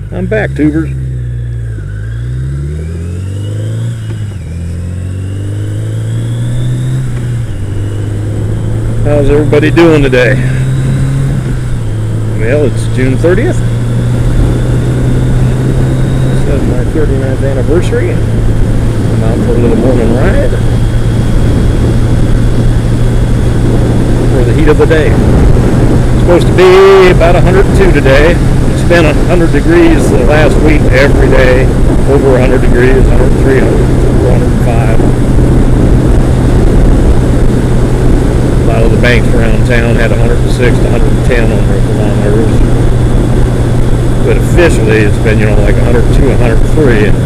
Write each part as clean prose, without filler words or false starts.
I'm back, tubers. How's everybody doing today? Well, it's June 30th. This is my 39th anniversary. I'm out for a little morning ride for the heat of the day. It's supposed to be about 102 today. It's been 100 degrees the last week every day. Over 100 degrees, 103, 105. A lot of the banks around town had 106 to 110 on their thermometers. But officially it's been, like 102, 103. And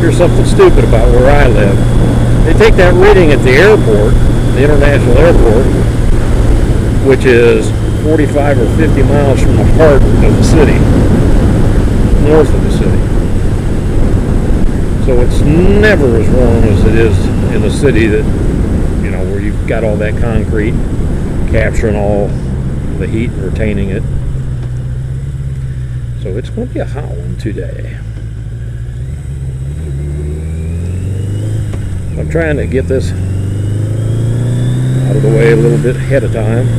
here's something stupid about where I live. They take that reading at the airport, the international airport, which is 45 or 50 miles from the heart of the city, north of the city. So it's never as warm as it is in the city that, where you've got all that concrete capturing all the heat and retaining it. So it's going to be a hot one today. I'm trying to get this out of the way a little bit ahead of time.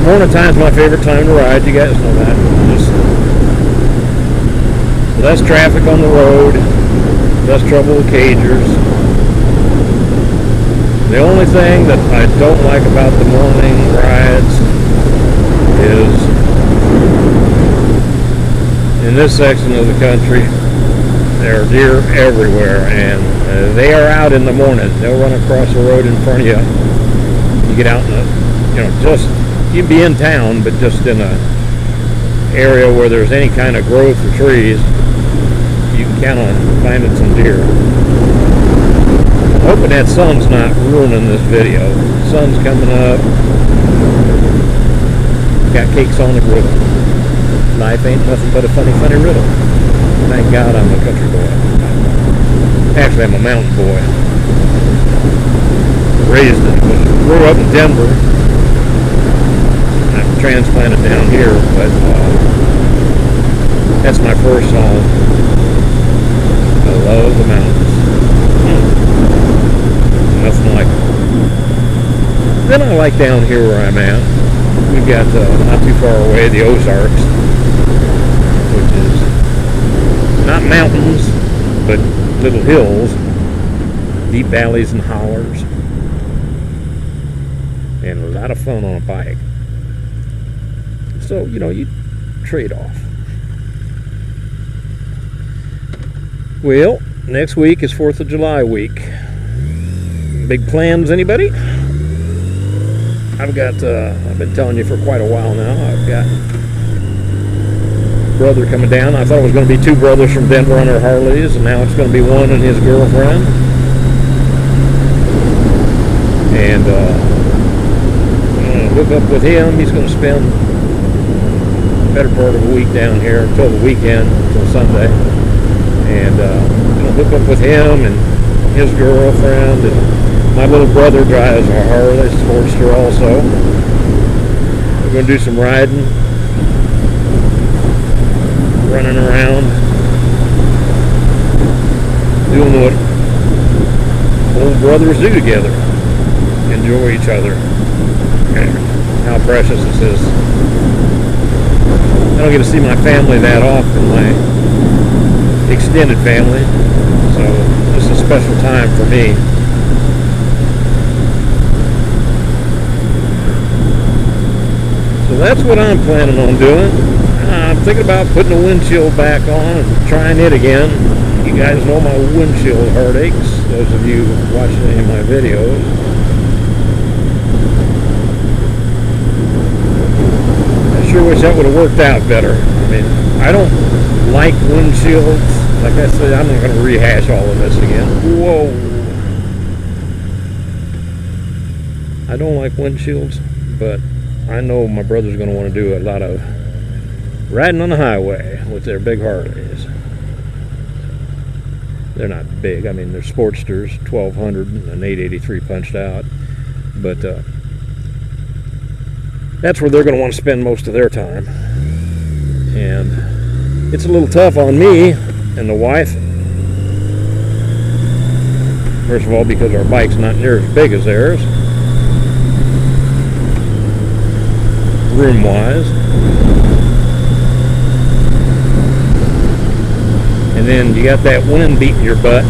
Morning time's my favorite time to ride. You guys know that. Less traffic on the road, less trouble with cagers. The only thing that I don't like about the morning rides is in this section of the country, there are deer everywhere, and they are out in the morning. They'll run across the road in front of you. You get out in the, you'd be in town, but just in a area where there's any kind of growth or trees, you can count on finding some deer. I'm hoping that sun's not ruining this video. The sun's coming up. Got cakes on the griddle. Life ain't nothing but a funny, funny riddle. Thank God I'm a country boy. Actually, I'm a mountain boy. Grew up in Denver. I'm transplanted down here, but that's my first home. I love the mountains. Nothing like it. Then I like down here where I'm at. We've got not too far away the Ozarks, which is not mountains, but little hills, deep valleys and hollers, and a lot of fun on a bike. So, you trade off. Well, next week is 4th of July week. Big plans, anybody? I've been telling you for quite a while now, I've got a brother coming down. I thought it was going to be two brothers from Denver on their Harleys, and now it's going to be one and his girlfriend. And I'm going to hook up with him. He's going to spend better part of a week down here until the weekend, until Sunday, and I'm gonna hook up with him and his girlfriend, and my little brother drives a Harley Sportster also. We're gonna do some riding, running around, doing what old brothers do together, enjoy each other. How precious this is. I don't get to see my family that often, my extended family, so this is a special time for me. So that's what I'm planning on doing. I'm thinking about putting the windshield back on and trying it again. You guys know my windshield heartaches, those of you watching any of my videos. Sure wish that would have worked out better. I mean, I don't like windshields. Like I said, I'm not going to rehash all of this again. Whoa. I don't like windshields, but I know my brother's going to want to do a lot of riding on the highway with their big Harleys. They're not big. I mean, they're Sportsters, 1200 and an 883 punched out. But that's where they're going to want to spend most of their time. And it's a little tough on me and the wife. First of all, because our bike's not near as big as theirs, room-wise. And then you got that wind beating your butt,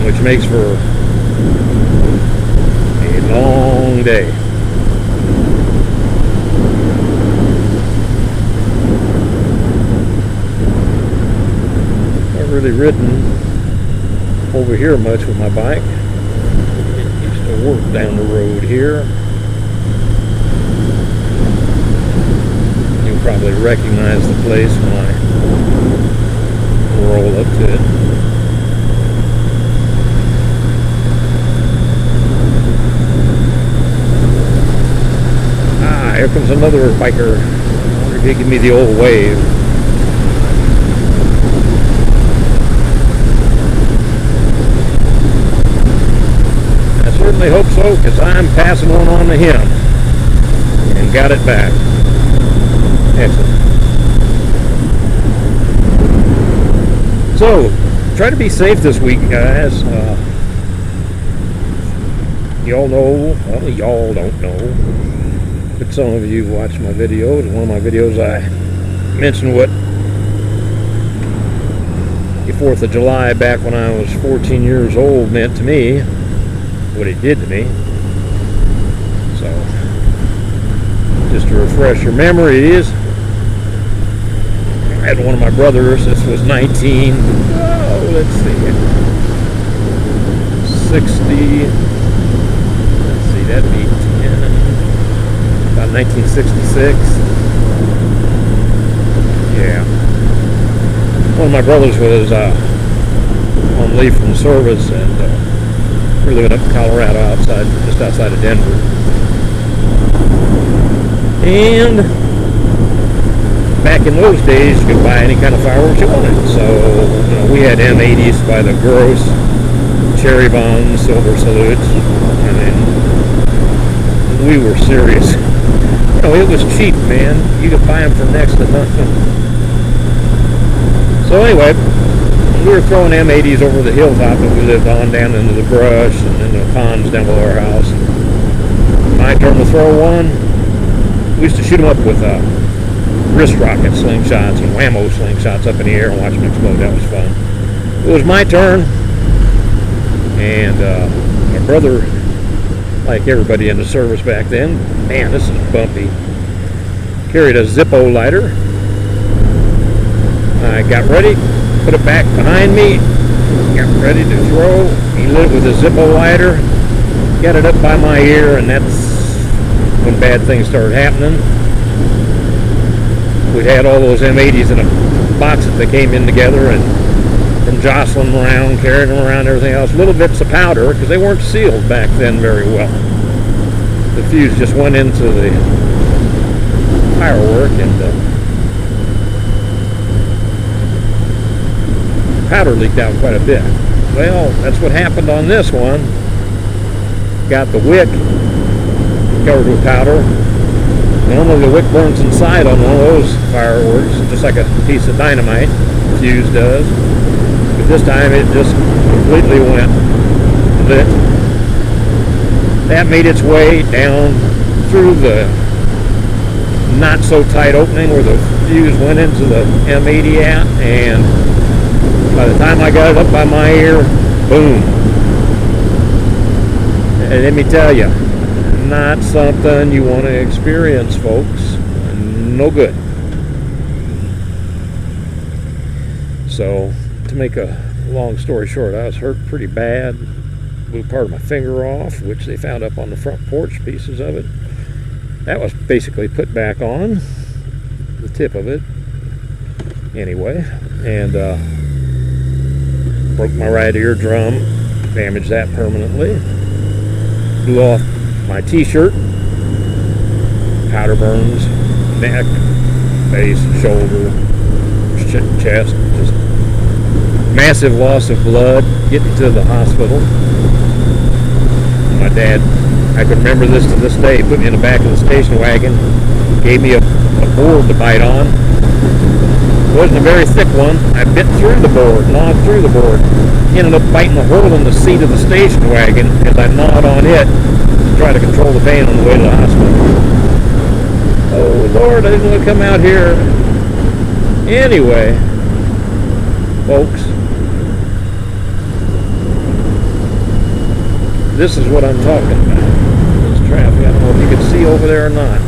which makes for a long day. I've really ridden over here much with my bike. It used to work down the road here. You'll probably recognize the place when I roll up to it. Ah, here comes another biker. I wonder if he give me the old wave. I certainly hope so, because I'm passing one on to him. And got it back. Excellent. So, try to be safe this week, guys. Y'all know, well, y'all don't know, but some of you watch my videos. In one of my videos, I mentioned what the 4th of July back when I was 14 years old meant to me, what it did to me. So, just to refresh your memories, I had one of my brothers. This was 60, let's see, that'd be 10, about 1966. Yeah. One of my brothers was on leave from service, and we're living up in Colorado, just outside of Denver. And back in those days, you could buy any kind of fireworks you wanted. So, we had M80s by the gross, cherry bombs, silver salutes. I mean, we were serious. It was cheap, man. You could buy them for next to nothing. So anyway, we were throwing M80s over the hilltop that we lived on, down into the brush and into the ponds down below our house. My turn to throw one. We used to shoot them up with wrist rocket slingshots and whammo slingshots up in the air and watch them explode. That was fun. It was my turn, and my brother, like everybody in the service back then, man, this is bumpy, carried a Zippo lighter. I got ready, put it back behind me, got ready to throw. He lit it with a Zippo lighter, got it up by my ear, and that's when bad things started happening. We had all those M80s in a box that they came in together, and from jostling them around, carrying them around, everything else, little bits of powder, because they weren't sealed back then very well. The fuse just went into the firework, and powder leaked out quite a bit. Well, that's what happened on this one. Got the wick covered with powder. Normally the wick burns inside on one of those fireworks, just like a piece of dynamite, fuse does. But this time it just completely went lit. That made its way down through the not so tight opening where the fuse went into the M80 at, and by the time I got it up by my ear, boom. And let me tell you, not something you want to experience, folks. No good. So, to make a long story short, I was hurt pretty bad. Blew part of my finger off, which they found up on the front porch, pieces of it. That was basically put back on, the tip of it. Anyway, and broke my right eardrum, damaged that permanently. Blew off my t-shirt, powder burns, neck, face, shoulder, chest, just massive loss of blood, getting to the hospital. My dad I can remember this to this day. He put me in the back of the station wagon, gave me a board to bite on. It wasn't a very thick one. I bit through the board, gnawed through the board. Ended up biting a hole in the seat of the station wagon as I gnawed on it to try to control the pain on the way to the hospital. Oh Lord, I didn't want to come out here. Anyway, folks, this is what I'm talking about. This traffic. I don't know if you can see over there or not.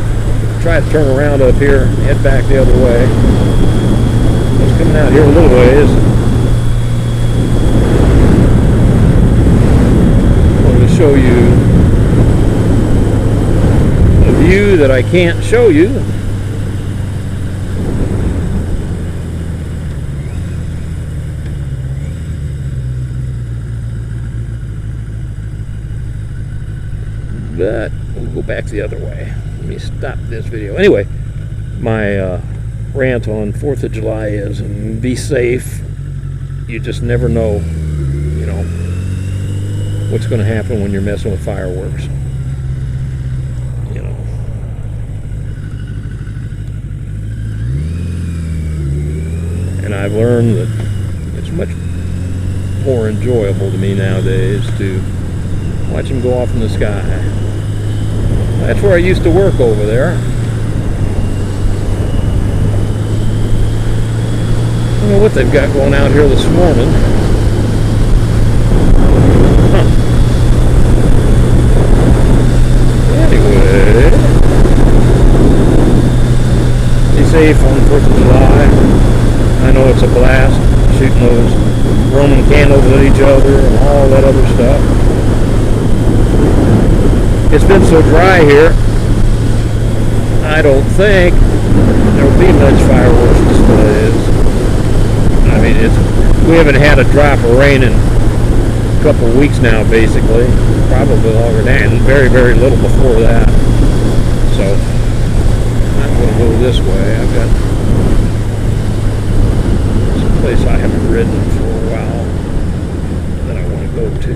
Try to turn around up here, head back the other way. It's coming out here a little ways. I wanted to show you a view that I can't show you. But we'll go back the other way. Let me stop this video. Anyway, my rant on 4th of July is be safe. You just never know, you know, what's going to happen when you're messing with fireworks. You know. And I've learned that it's much more enjoyable to me nowadays to watch them go off in the sky. That's where I used to work over there. I don't know what they've got going out here this morning. Huh. Anyway, be safe on 4th of July. I know it's a blast, shooting those Roman candles at each other and all that other stuff. It's been so dry here, I don't think there will be much fireworks displays. I mean, we haven't had a drop of rain in a couple of weeks now, basically. Probably longer than that, and very, very little before that. So, I'm going to go this way. I've got some place I haven't ridden for a while that I want to go to.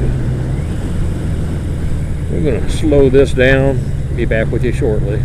We're going to slow this down. Be back with you shortly.